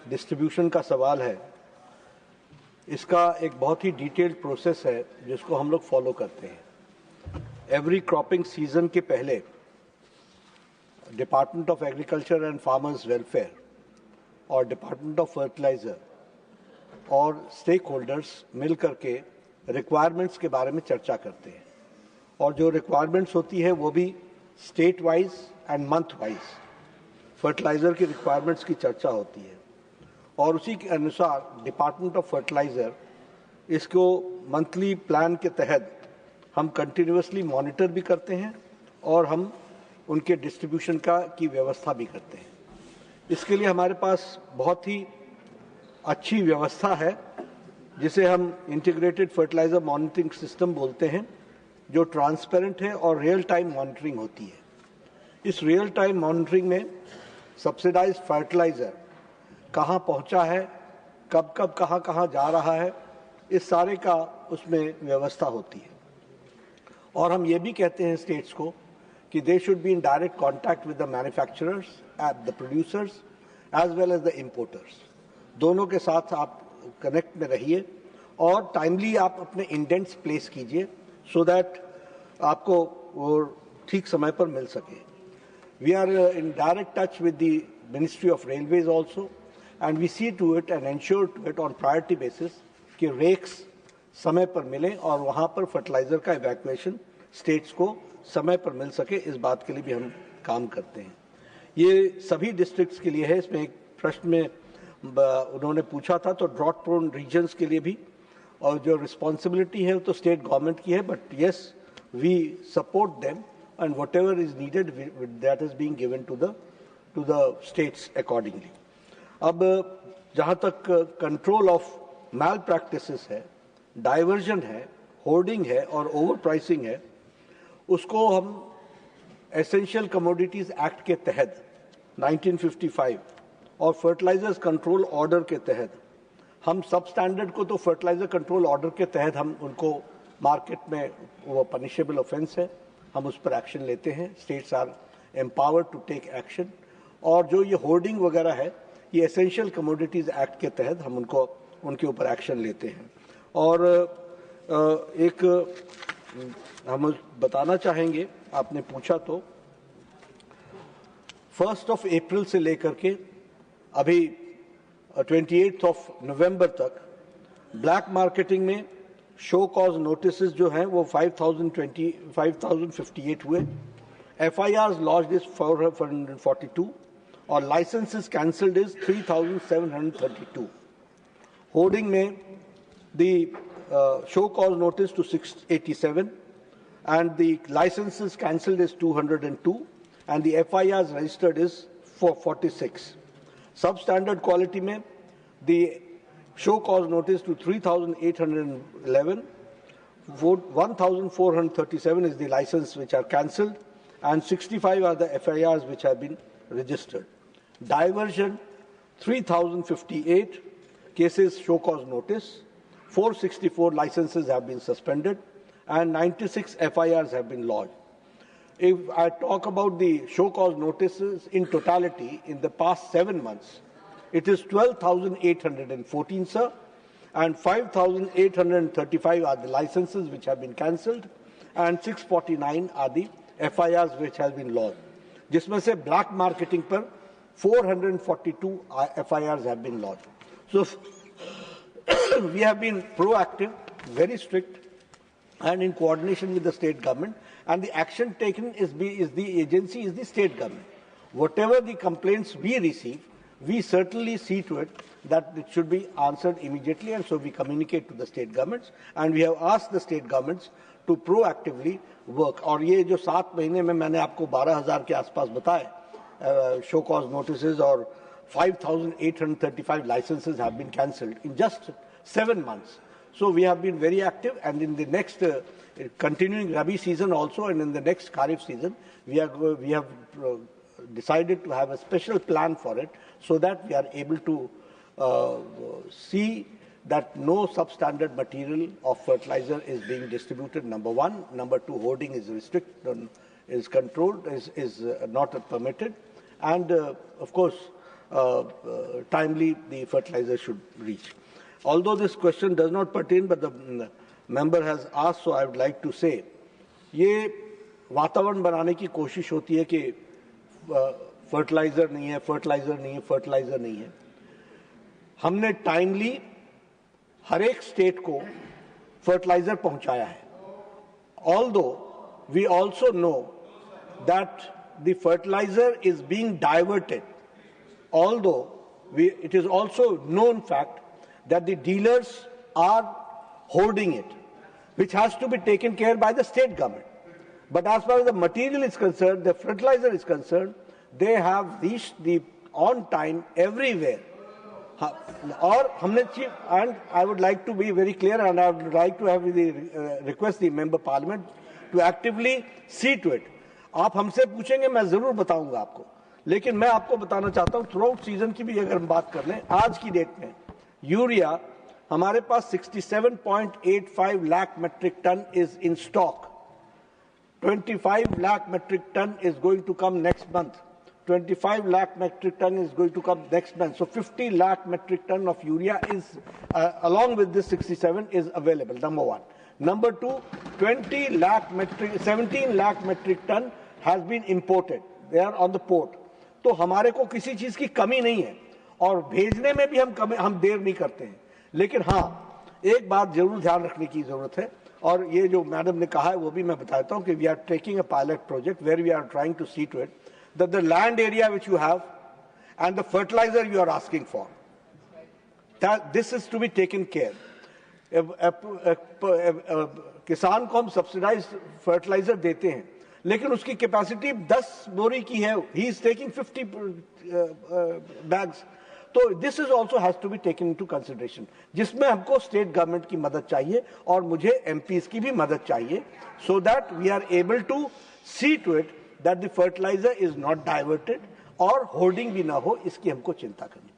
Distribution का सवाल है, इसका एक बहुत ही डिटेल्ड प्रोसेस है जिसको हम लोग फॉलो करते हैं। एवरी क्रॉपिंग सीजन के पहले department of agriculture and farmers welfare और डिपार्टमेंट ऑफ फर्टिलाइजर और स्टेक होल्डर्स मिल करके रिक्वायरमेंट्स के बारे में चर्चा करते हैं, और जो रिक्वायरमेंट्स होती है वो भी state wise and month wise fertilizer की रिक्वायरमेंट्स की चर्चा होती है, और उसी के अनुसार डिपार्टमेंट ऑफ फर्टिलाइजर इसको मंथली प्लान के तहत हम कंटिन्यूअसली मॉनिटर भी करते हैं और हम उनके डिस्ट्रीब्यूशन की व्यवस्था भी करते हैं। इसके लिए हमारे पास बहुत ही अच्छी व्यवस्था है जिसे हम इंटीग्रेटेड फर्टिलाइजर मॉनिटरिंग सिस्टम बोलते हैं, जो ट्रांसपेरेंट है और रियल टाइम मॉनिटरिंग होती है। इस रियल टाइम मॉनिटरिंग में सब्सिडाइज्ड फर्टिलाइजर कहाँ पहुँचा है, कब कब कहाँ कहाँ जा रहा है, इस सारे का उसमें व्यवस्था होती है। और हम ये भी कहते हैं स्टेट्स को कि they should be in direct contact with the manufacturers, the producers as well as the importers. दोनों के साथ आप कनेक्ट में रहिए और टाइमली आप अपने इंडेंट्स प्लेस कीजिए सो दैट आपको वो ठीक समय पर मिल सके। We are in direct touch with the ministry of railways also, and we see to it and ensure to it on priority basis कि रेक्स समय पर मिले और वहाँ पर फर्टिलाइजर का इवैक्यूएशन स्टेट्स को समय पर मिल सके। इस बात के लिए भी हम काम करते हैं। ये सभी डिस्ट्रिक्ट्स के लिए है। इसमें एक प्रश्न में उन्होंने पूछा था, तो ड्रॉट प्रोन रीजन्स के लिए भी, और जो रिस्पॉन्सिबिलिटी है तो स्टेट गवर्नमेंट की है, but yes we support them and whatever is needed that is being given to the states accordingly. अब जहाँ तक कंट्रोल ऑफ मैल प्रैक्टिसेस है, डाइवर्जन है, होर्डिंग है और ओवर प्राइसिंग है, उसको हम एसेंशियल कमोडिटीज एक्ट के तहत 1955 और फर्टिलाइजर्स कंट्रोल ऑर्डर के तहत हम सब स्टैंडर्ड को, तो फर्टिलाइजर कंट्रोल ऑर्डर के तहत हम उनको मार्केट में, वो पनिशेबल ऑफेंस है, हम उस पर एक्शन लेते हैं। States are empowered to take action. और जो ये होर्डिंग वगैरह है, ये एसेंशियल कमोडिटीज एक्ट के तहत हम उनके ऊपर एक्शन लेते हैं। और एक हम बताना चाहेंगे, आपने पूछा तो 1 अप्रैल से लेकर के अभी 28 नवंबर तक ब्लैक मार्केटिंग में शो कॉज नोटिसेस जो हैं वो 5058 हुए, FIRs लॉन्च्ड इज 442 और लाइसेंसेस कैंसल्ड इज 3732। होर्डिंग में the show cause notice to 687 and the licenses cancelled is 202 and the FIRs registered is 446. Substandard quality में the show cause notice to 3811, 1437 is the license which are cancelled and 65 are the FIRs which have been registered. Diversion 3058 cases show cause notice, 464 licenses have been suspended and 96 FIRs have been lodged. If I talk about the show cause notices in totality in the past 7 months, it is 12,814, sir, and 5,835 are the licenses which have been cancelled and 649 are the FIRs which have been lodged. जिसमें से black marketing पर 442 FIRs have been lodged. So we have been proactive, very strict, and in coordination with the state government, and the action taken is the state government. Whatever the complaints we receive, we certainly see to it that it should be answered immediately, and so we communicate to the state governments, and we have asked the state governments to proactively work. और ये जो 7 महीने में मैंने आपको 12,000 के आसपास बताए शो कॉज नोटिसेज और 5,835 licenses have been cancelled in just 7 months. So we have been very active, and in the next continuing Rabi season also, and in the next Kharif season, we have decided to have a special plan for it, so that we are able to see that no substandard material of fertilizer is being distributed. Number one. Number two, hoarding is restricted, is controlled, is not permitted, and of course timely the fertilizer should reach. Although this question does not pertain, but the member has asked, so I would like to say, ये वातावरण बनाने की कोशिश होती है कि fertiliser नहीं है, फर्टिलाइजर नहीं है, फर्टिलाइजर नहीं है. हमने टाइमली हर एक स्टेट को फर्टिलाइजर पहुंचाया है. Although we also know that the fertilizer is being diverted, although it is also known fact that the dealers are hoarding it, which has to be taken care by the state government. But as far as the material is concerned, the fertilizer is concerned, they have reached the on time everywhere. Or and I would like to be very clear, and I would like to have request the member parliament to actively see to it. आप हमसे पूछेंगे, मैं जरूर बताऊंगा आपको, लेकिन मैं आपको बताना चाहता हूं थ्रू आउट सीजन की भी अगर हम बात कर लें, आज की डेट में यूरिया हमारे पास 67.85 lakh metric tonne is in stock. 25 lakh metric ton is going to come next month. 25 lakh metric ton is going to come next month. So 50 lakh metric ton of urea is, along with this 67, is available, number one. Number two, 17 lakh metric ton has been imported. They are on the port. तो हमारे को किसी चीज की कमी नहीं है और भेजने में भी हम देर नहीं करते हैं. लेकिन हाँ, एक बात जरूर ध्यान रखने की जरूरत है, और ये जो मैडम ने कहा है वो भी मैं बताता हूँ कि we are taking a pilot project where we are trying to see to it that the land area which you have and the fertilizer you are asking for, that this is to be taken care. किसान को हम subsidised fertiliser देते हैं, लेकिन उसकी capacity 10 बोरी की है, he is taking 50 bags. तो this is also has to be taken into consideration, जिसमें हमको स्टेट गवर्नमेंट की मदद चाहिए और मुझे एमपीज की भी मदद चाहिए, so that we are able to see to it that the fertilizer is not diverted और होर्डिंग भी ना हो, इसकी हमको चिंता करनी.